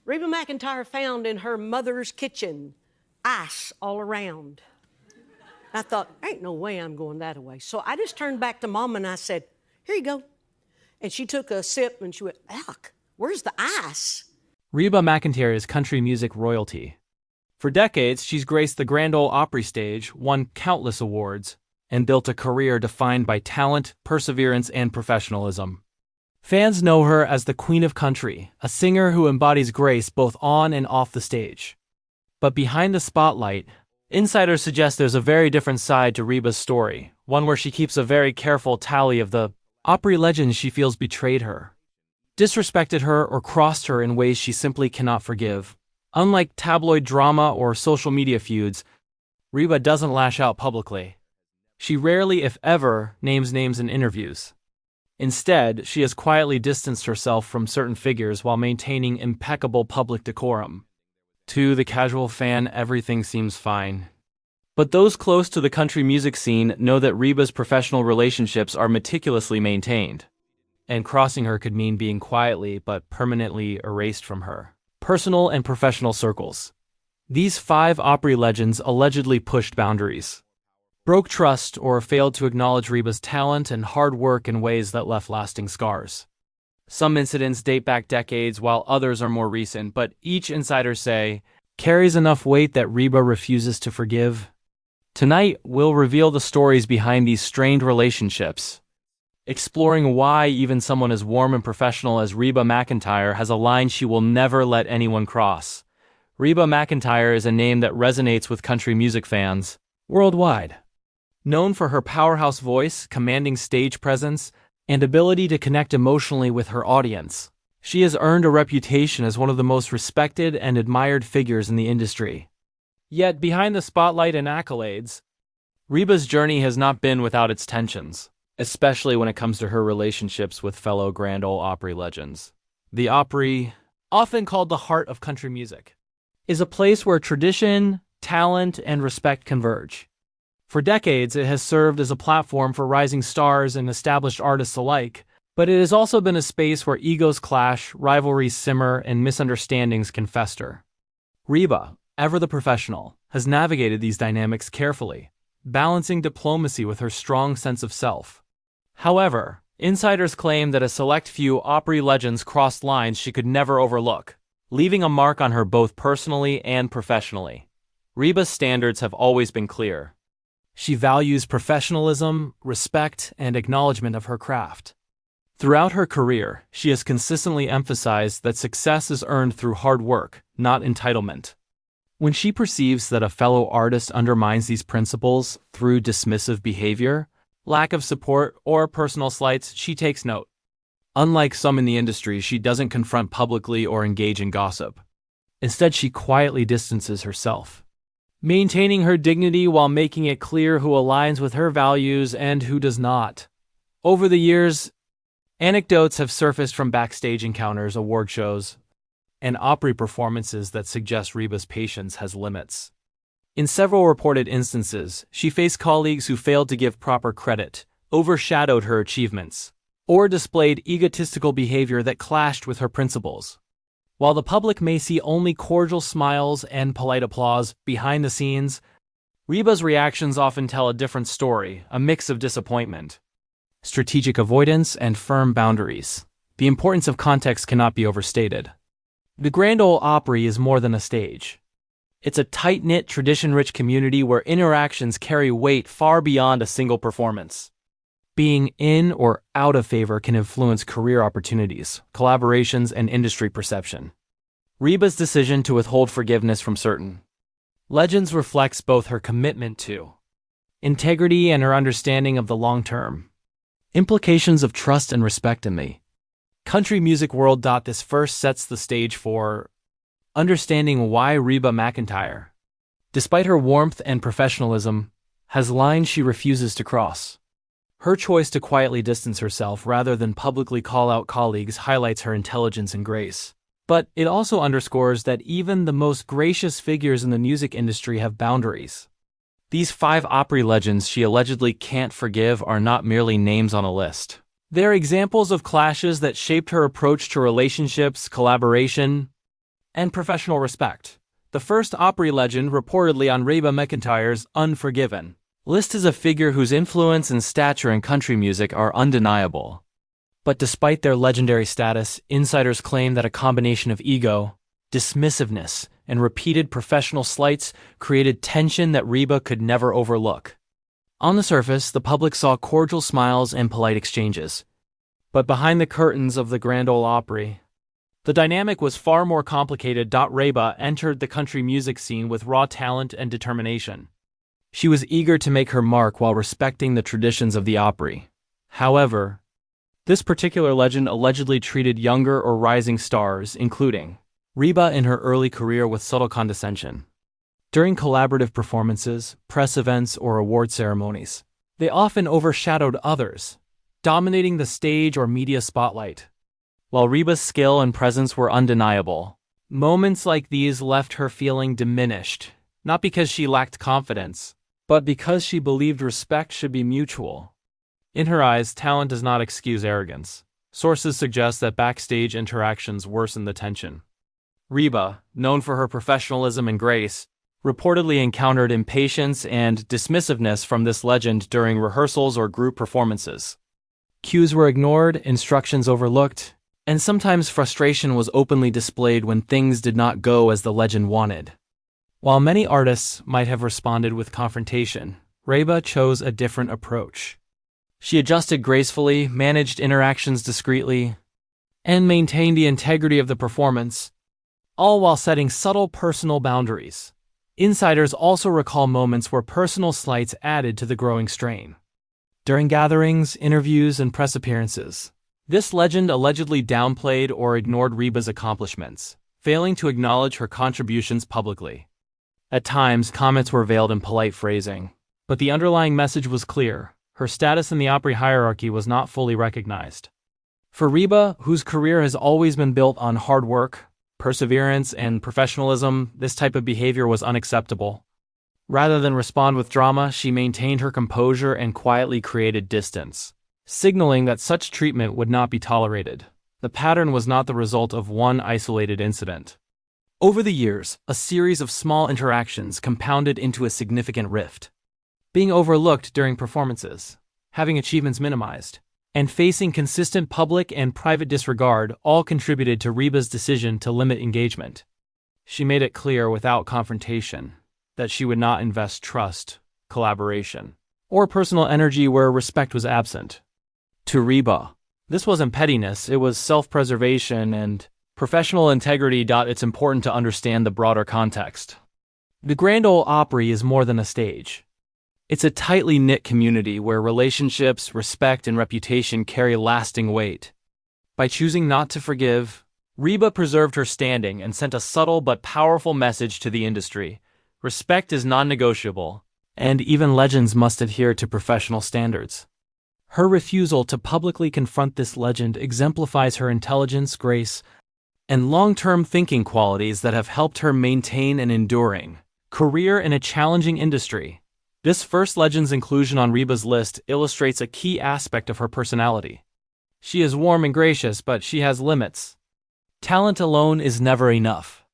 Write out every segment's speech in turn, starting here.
Reba McEntire found in her mother's kitchen ice all around. I thought, ain't no way I'm going that away. So I just turned back to Mama and I said, here you go. And she took a sip and she went, Alec, where's the ice? Reba McEntire is country music royalty. For decades, she's graced the Grand Ole Opry stage, won countless awards, and built a career defined by talent, perseverance, and professionalism. Fans know her as the Queen of Country, a singer who embodies grace both on and off the stage. But behind the spotlight, insiders suggest there's a very different side to Reba's story, one where she keeps a very careful tally of the Opry legends she feels betrayed her, disrespected her, or crossed her in ways she simply cannot forgive. Unlike tabloid drama or social media feuds, Reba doesn't lash out publicly. She rarely, if ever, names names in interviews. Instead, she has quietly distanced herself from certain figures while maintaining impeccable public decorum. To the casual fan, everything seems fine. But those close to the country music scene know that Reba's professional relationships are meticulously maintained, and crossing her could mean being quietly but permanently erased from her personal and professional circles. These 5 Opry legends allegedly pushed boundaries, broke trust, or failed to acknowledge Reba's talent and hard work in ways that left lasting scars. Some incidents date back decades while others are more recent, but each, insiders say, carries enough weight that Reba refuses to forgive. Tonight, we'll reveal the stories behind these strained relationships, exploring why even someone as warm and professional as Reba McEntire has a line she will never let anyone cross. Reba McEntire is a name that resonates with country music fans worldwide. Known for her powerhouse voice, commanding stage presence, and ability to connect emotionally with her audience, she has earned a reputation as one of the most respected and admired figures in the industry. Yet behind the spotlight and accolades, Reba's journey has not been without its tensions, especially when it comes to her relationships with fellow Grand Ole Opry legends. The Opry, often called the heart of country music, is a place where tradition, talent, and respect converge. For decades, it has served as a platform for rising stars and established artists alike, but it has also been a space where egos clash, rivalries simmer, and misunderstandings can fester. Reba, ever the professional, has navigated these dynamics carefully, balancing diplomacy with her strong sense of self. However, insiders claim that a select few Opry legends crossed lines she could never overlook, leaving a mark on her both personally and professionally. Reba's standards have always been clear. She values professionalism, respect, and acknowledgement of her craft. Throughout her career, she has consistently emphasized that success is earned through hard work, not entitlement. When she perceives that a fellow artist undermines these principles through dismissive behavior, lack of support, or personal slights, she takes note. Unlike some in the industry, she doesn't confront publicly or engage in gossip. Instead, she quietly distances herself, maintaining her dignity while making it clear who aligns with her values and who does not. Over the years, anecdotes have surfaced from backstage encounters, award shows, and Opry performances that suggest Reba's patience has limits. In several reported instances, she faced colleagues who failed to give proper credit, overshadowed her achievements, or displayed egotistical behavior that clashed with her principles. While the public may see only cordial smiles and polite applause behind the scenes, Reba's reactions often tell a different story, a mix of disappointment, strategic avoidance, and firm boundaries. The importance of context cannot be overstated. The Grand Ole Opry is more than a stage. It's a tight-knit, tradition-rich community where interactions carry weight far beyond a single performance. Being in or out of favor can influence career opportunities, collaborations, and industry perception. Reba's decision to withhold forgiveness from certain legends reflects both her commitment to integrity and her understanding of the long-term implications of trust and respect in the country music world. This first sets the stage for understanding why Reba McEntire, despite her warmth and professionalism, has lines she refuses to cross. Her choice to quietly distance herself rather than publicly call out colleagues highlights her intelligence and grace. But it also underscores that even the most gracious figures in the music industry have boundaries. These 5 Opry legends she allegedly can't forgive are not merely names on a list. They're examples of clashes that shaped her approach to relationships, collaboration, and professional respect. The first Opry legend reportedly on Reba McEntire's Unforgiven list is a figure whose influence and stature in country music are undeniable. But despite their legendary status, insiders claim that a combination of ego, dismissiveness, and repeated professional slights created tension that Reba could never overlook. On the surface, the public saw cordial smiles and polite exchanges. But behind the curtains of the Grand Ole Opry, the dynamic was far more complicated. Reba entered the country music scene with raw talent and determination. She was eager to make her mark while respecting the traditions of the Opry. However, this particular legend allegedly treated younger or rising stars, including Reba in her early career, with subtle condescension. During collaborative performances, press events, or award ceremonies, they often overshadowed others, dominating the stage or media spotlight. While Reba's skill and presence were undeniable, moments like these left her feeling diminished, not because she lacked confidence, but because she believed respect should be mutual. In her eyes, talent does not excuse arrogance. Sources suggest that backstage interactions worsened the tension. Reba, known for her professionalism and grace, reportedly encountered impatience and dismissiveness from this legend during rehearsals or group performances. Cues were ignored, instructions overlooked, and sometimes frustration was openly displayed when things did not go as the legend wanted. While many artists might have responded with confrontation, Reba chose a different approach. She adjusted gracefully, managed interactions discreetly, and maintained the integrity of the performance, all while setting subtle personal boundaries. Insiders also recall moments where personal slights added to the growing strain. During gatherings, interviews, and press appearances, this legend allegedly downplayed or ignored Reba's accomplishments, failing to acknowledge her contributions publicly. At times, comments were veiled in polite phrasing, but the underlying message was clear: her status in the Opry hierarchy was not fully recognized. For Reba, whose career has always been built on hard work, perseverance, and professionalism, this type of behavior was unacceptable. Rather than respond with drama, she maintained her composure and quietly created distance, signaling that such treatment would not be tolerated. The pattern was not the result of one isolated incident. Over the years, a series of small interactions compounded into a significant rift. Being overlooked during performances, having achievements minimized, and facing consistent public and private disregard all contributed to Reba's decision to limit engagement. She made it clear without confrontation that she would not invest trust, collaboration, or personal energy where respect was absent. To Reba, this wasn't pettiness, it was self-preservation and professional integrity. It's important to understand the broader context. The Grand Ole Opry is more than a stage. It's a tightly knit community where relationships, respect, and reputation carry lasting weight. By choosing not to forgive, Reba preserved her standing and sent a subtle but powerful message to the industry. Respect is non-negotiable, and even legends must adhere to professional standards. Her refusal to publicly confront this legend exemplifies her intelligence, grace, and long-term thinking qualities that have helped her maintain an enduring career in a challenging industry. This first legend's inclusion on Reba's list illustrates a key aspect of her personality. She is warm and gracious, but she has limits. Talent alone is never enough.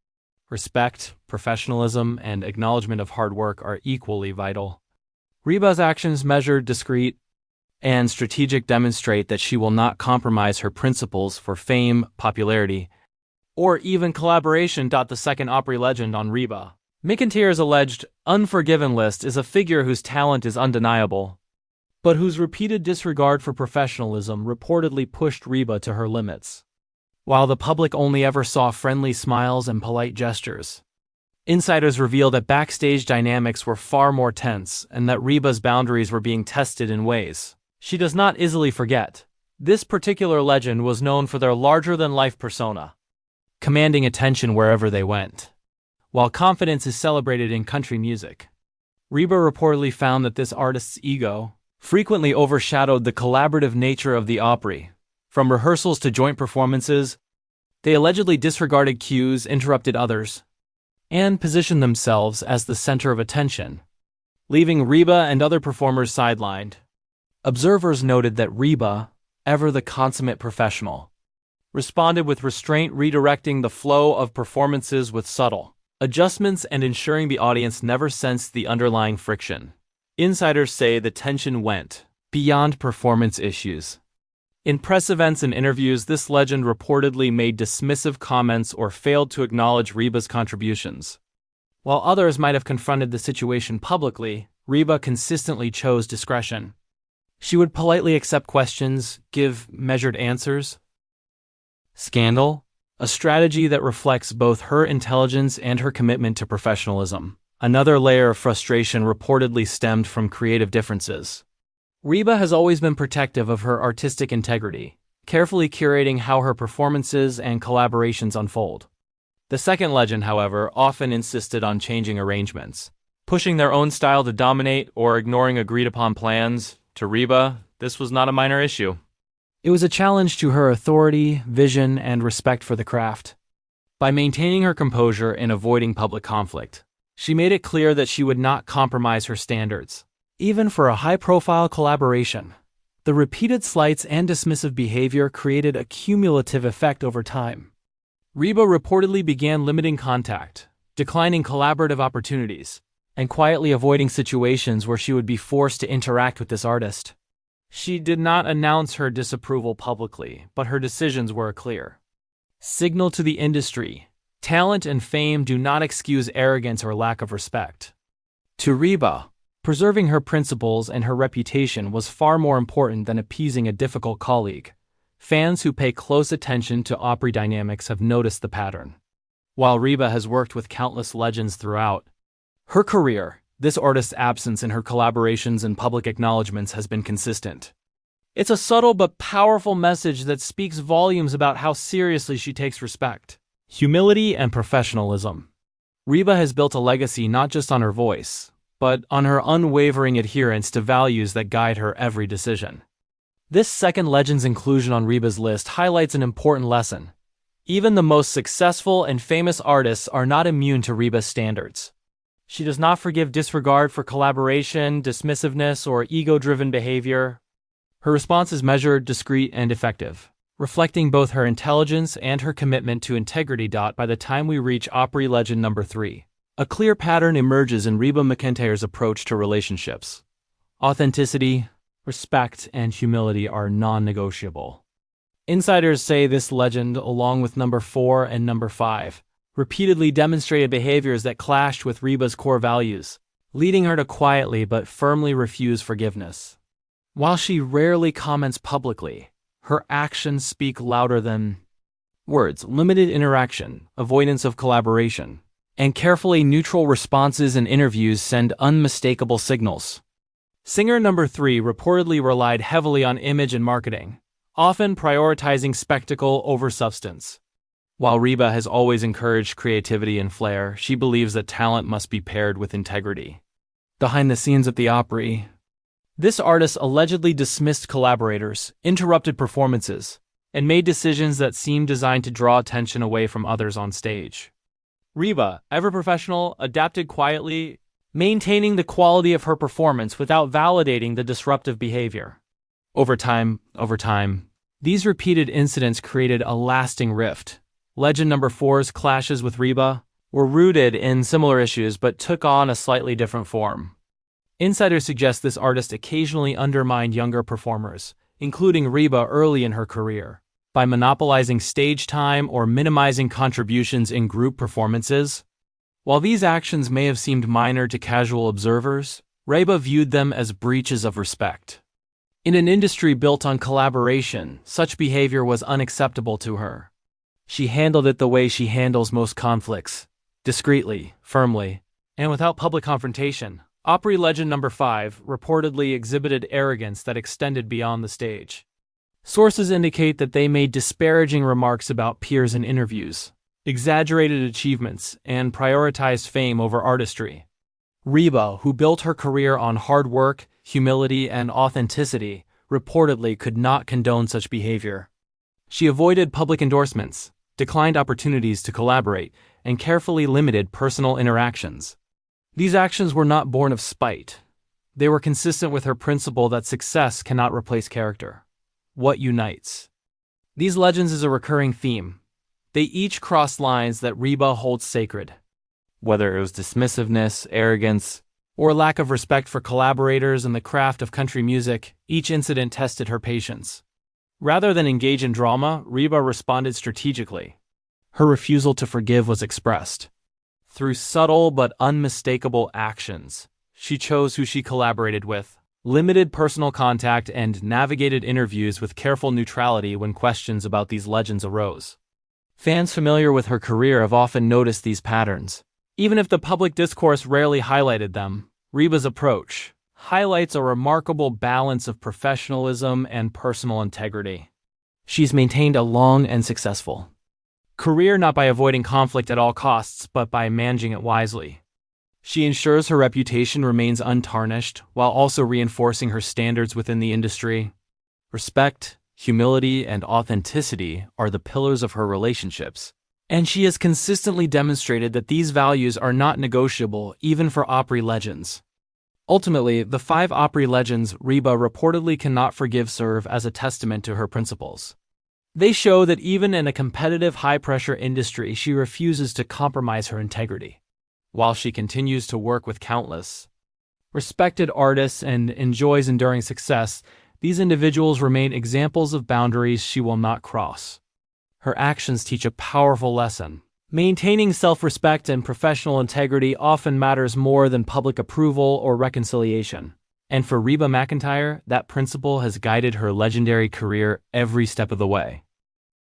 Respect, professionalism, and acknowledgement of hard work are equally vital. Reba's actions, measured, discreet, and strategic, demonstrate that she will not compromise her principles for fame, popularity, or even collaboration. The second Opry legend on Reba McEntire's alleged Unforgiven list is a figure whose talent is undeniable, but whose repeated disregard for professionalism reportedly pushed Reba to her limits. While the public only ever saw friendly smiles and polite gestures, insiders reveal that backstage dynamics were far more tense and that Reba's boundaries were being tested in ways she does not easily forget. This particular legend was known for their larger-than-life persona, commanding attention wherever they went. While confidence is celebrated in country music, Reba reportedly found that this artist's ego frequently overshadowed the collaborative nature of the Opry. From rehearsals to joint performances, they allegedly disregarded cues, interrupted others, and positioned themselves as the center of attention, leaving Reba and other performers sidelined. Observers noted that Reba, ever the consummate professional, responded with restraint, redirecting the flow of performances with subtle adjustments and ensuring the audience never sensed the underlying friction. Insiders say the tension went beyond performance issues. In press events and interviews, this legend reportedly made dismissive comments or failed to acknowledge Reba's contributions. While others might have confronted the situation publicly, Reba consistently chose discretion. She would politely accept questions, give measured answers. Scandal? A strategy that reflects both her intelligence and her commitment to professionalism. Another layer of frustration reportedly stemmed from creative differences. Reba has always been protective of her artistic integrity, carefully curating how her performances and collaborations unfold. The second legend, however, often insisted on changing arrangements, pushing their own style to dominate or ignoring agreed-upon plans. To Reba, this was not a minor issue. It was a challenge to her authority, vision, and respect for the craft. By maintaining her composure and avoiding public conflict, she made it clear that she would not compromise her standards. Even for a high-profile collaboration, the repeated slights and dismissive behavior created a cumulative effect over time. Reba reportedly began limiting contact, declining collaborative opportunities, and quietly avoiding situations where she would be forced to interact with this artist. She did not announce her disapproval publicly, but her decisions were clear. Signal to the industry: talent and fame do not excuse arrogance or lack of respect. To Reba, preserving her principles and her reputation was far more important than appeasing a difficult colleague. Fans who pay close attention to Opry dynamics have noticed the pattern. While Reba has worked with countless legends throughout her career, this artist's absence in her collaborations and public acknowledgments has been consistent. It's a subtle but powerful message that speaks volumes about how seriously she takes respect, humility, and professionalism. Reba has built a legacy not just on her voice, but on her unwavering adherence to values that guide her every decision. This second legend's inclusion on Reba's list highlights an important lesson. Even the most successful and famous artists are not immune to Reba's standards. She does not forgive disregard for collaboration, dismissiveness, or ego-driven behavior. Her response is measured, discreet, and effective, reflecting both her intelligence and her commitment to integrity. By the time we reach Opry legend number 3, a clear pattern emerges in Reba McEntire's approach to relationships. Authenticity, respect, and humility are non-negotiable. Insiders say this legend, along with number 4 and number 5, repeatedly demonstrated behaviors that clashed with Reba's core values, leading her to quietly but firmly refuse forgiveness. While she rarely comments publicly, her actions speak louder than words. Limited interaction, avoidance of collaboration, and carefully neutral responses in interviews send unmistakable signals. Singer number 3 reportedly relied heavily on image and marketing, often prioritizing spectacle over substance. While Reba has always encouraged creativity and flair, she believes that talent must be paired with integrity. Behind the scenes at the Opry, this artist allegedly dismissed collaborators, interrupted performances, and made decisions that seemed designed to draw attention away from others on stage. Reba, ever professional, adapted quietly, maintaining the quality of her performance without validating the disruptive behavior. Over time, these repeated incidents created a lasting rift. Legend number 4's clashes with Reba were rooted in similar issues but took on a slightly different form. Insiders suggest this artist occasionally undermined younger performers, including Reba early in her career, by monopolizing stage time or minimizing contributions in group performances. While these actions may have seemed minor to casual observers, Reba viewed them as breaches of respect. In an industry built on collaboration, such behavior was unacceptable to her. She handled it the way she handles most conflicts, discreetly, firmly, and without public confrontation. Opry legend number 5 reportedly exhibited arrogance that extended beyond the stage. Sources indicate that they made disparaging remarks about peers in interviews, exaggerated achievements, and prioritized fame over artistry. Reba, who built her career on hard work, humility, and authenticity, reportedly could not condone such behavior. She avoided public endorsements, declined opportunities to collaborate, and carefully limited personal interactions. These actions were not born of spite. They were consistent with her principle that success cannot replace character. What unites? These legends is a recurring theme. They each cross lines that Reba holds sacred. Whether it was dismissiveness, arrogance, or lack of respect for collaborators in the craft of country music, each incident tested her patience. Rather than engage in drama, Reba responded strategically. Her refusal to forgive was expressed through subtle but unmistakable actions. She chose who she collaborated with, limited personal contact, and navigated interviews with careful neutrality when questions about these legends arose. Fans familiar with her career have often noticed these patterns. Even if the public discourse rarely highlighted them, Reba's approach highlights a remarkable balance of professionalism and personal integrity. She's maintained a long and successful career not by avoiding conflict at all costs, but by managing it wisely. She ensures her reputation remains untarnished while also reinforcing her standards within the industry. Respect, humility, and authenticity are the pillars of her relationships, and she has consistently demonstrated that these values are not negotiable even for Opry legends. Ultimately, the 5 Opry legends Reba reportedly cannot forgive serve as a testament to her principles. They show that even in a competitive, high-pressure industry, she refuses to compromise her integrity. While she continues to work with countless respected artists and enjoys enduring success, these individuals remain examples of boundaries she will not cross. Her actions teach a powerful lesson. Maintaining self-respect and professional integrity often matters more than public approval or reconciliation. And for Reba McEntire, that principle has guided her legendary career every step of the way.